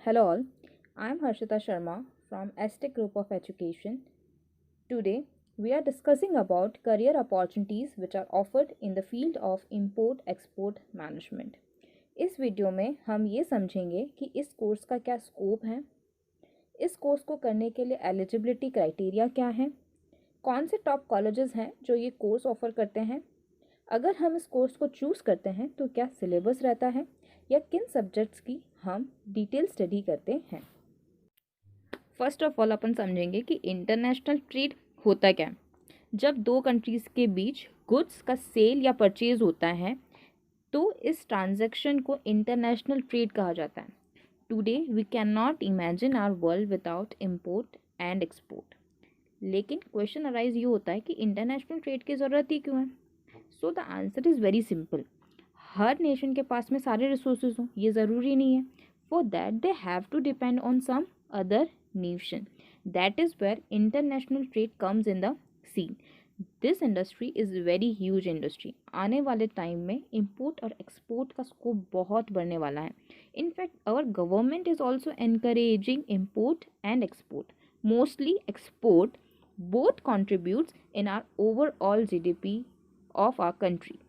Hello all, I am Harshita Sharma from Aztec Group of Education. Today, we are discussing about career opportunities which are offered in the field of import-export management. इस video में हम ये समझेंगे कि इस course का क्या scope है, इस कोर्स को करने के लिए एलिजिबिलिटी क्राइटेरिया क्या है, कौन से टॉप कॉलेजेस हैं जो ये कोर्स ऑफर करते हैं, अगर हम इस कोर्स को चूज़ करते हैं तो क्या सिलेबस रहता है या किन सब्जेक्ट्स की हम डिटेल स्टडी करते हैं। फर्स्ट ऑफ ऑल अपन समझेंगे कि इंटरनेशनल ट्रेड होता क्या है। जब दो कंट्रीज़ के बीच गुड्स का सेल या परचेज होता है तो इस ट्रांजैक्शन को इंटरनेशनल ट्रेड कहा जाता है। Today we can not imagine our world without import and export. लेकिन क्वेश्चन अराइज ये होता है कि इंटरनेशनल ट्रेड की ज़रूरत ही क्यों है। So the answer is very simple. Her nation के पास में सारे रिसोर्सेज हों ये ज़रूरी नहीं है। For that they have to depend on some other nation. That is where international trade comes in the scene. This industry is very huge industry. आने वाले टाइम में import और export का स्कोप बहुत बढ़ने वाला है. In fact, our government is also encouraging import and export. Mostly export both contributes in our overall GDP of our country.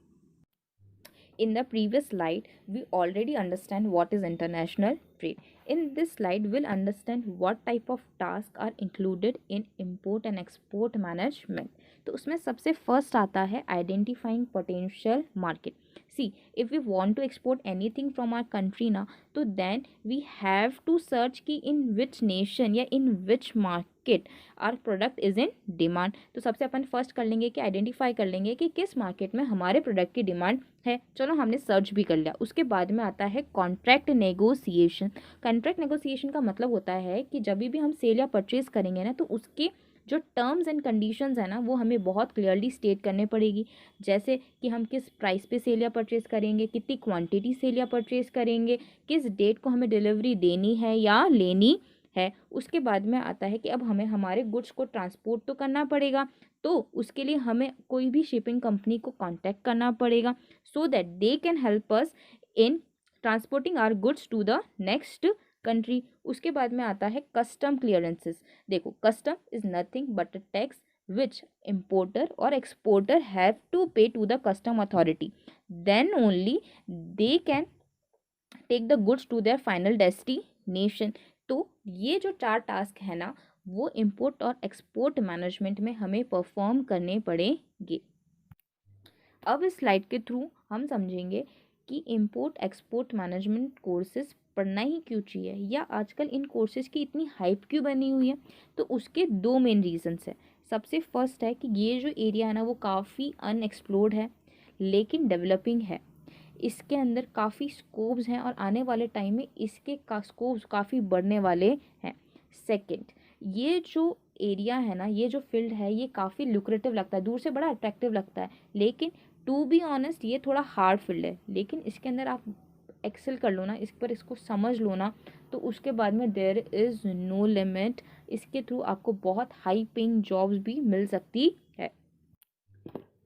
In the previous slide, we already understand what is international trade. In this slide, we'll understand what type of tasks are included in import and export management. तो उसमें सबसे first आता है identifying potential market. See if we want to export anything from our country ना, तो then we have to search कि in which nation या in which market our product is in demand. तो सबसे अपन फर्स्ट कर लेंगे कि आइडेंटिफाई कर लेंगे कि किस मार्केट में हमारे प्रोडक्ट की डिमांड है. चलो हमने सर्च भी कर लिया. उसके बाद में आता है कॉन्ट्रैक्ट नेगोशिएशन. कॉन्ट्रैक्ट नेगोशिएशन का मतलब होता है कि जब भी हम सेल या परचेज करेंगे ना, तो उसके जो टर्म्स एंड कंडीशंस है ना, वो हमें बहुत क्लियरली स्टेट करने पड़ेगी. जैसे कि हम किस प्राइस पे सेल या परचेज करेंगे, कितनी क्वांटिटी सेल या परचेज करेंगे, किस डेट को हमें डिलीवरी देनी है या लेनी है. उसके बाद में आता है कि अब हमें हमारे गुड्स को ट्रांसपोर्ट तो करना पड़ेगा, तो उसके लिए हमें कोई भी शिपिंग कंपनी को कांटेक्ट करना पड़ेगा so that they can help us in transporting our goods to the next country. उसके बाद में आता है कस्टम क्लियरेंसेस. देखो, custom is nothing but a tax which importer और exporter have to pay to the custom authority. Then only they can take the goods to their final destination. तो ये जो 4 टास्क है ना, वो इम्पोर्ट और export management में हमें परफॉर्म करने पड़ेंगे. अब इस स्लाइड के थ्रू हम समझेंगे कि इम्पोर्ट एक्सपोर्ट मैनेजमेंट कोर्सेज पढ़ना ही क्यों चाहिए, या आजकल इन कोर्सेज की इतनी हाइप क्यों बनी हुई है. तो उसके 2 मेन रीजंस है. सबसे फर्स्ट है कि ये जो एरिया है ना, वो काफ़ी अनएक्सप्लोर्ड है लेकिन डेवलपिंग है. इसके अंदर काफ़ी स्कोप्स हैं और आने वाले टाइम में इसके का स्कोप्स काफ़ी बढ़ने वाले हैं. सेकंड, ये जो एरिया है ना, ये जो फील्ड है, ये काफ़ी लुक्रेटिव लगता है, दूर से बड़ा अट्रैक्टिव लगता है, लेकिन टू बी ऑनेस्ट ये थोड़ा हार्ड फील्ड है. लेकिन इसके अंदर आप एक्सेल कर लो ना, इस पर इसको समझ लो ना, तो उसके बाद में देयर इज़ नो लिमिट. इसके थ्रू आपको बहुत हाई पेइंग जॉब्स भी मिल सकती है.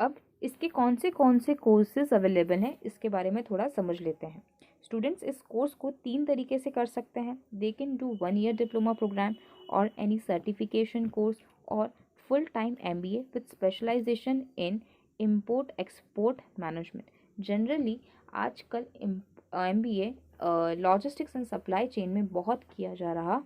अब इसके कौन से कोर्सेज अवेलेबल हैं, इसके बारे में थोड़ा समझ लेते हैं. स्टूडेंट्स इस कोर्स को 3 तरीके से कर सकते हैं. They can do 1 year diploma programme और एनी सर्टिफिकेशन कोर्स और full time MBA with specialisation in import export management. Generally आजकल MBA logistics and supply chain में बहुत किया जा रहा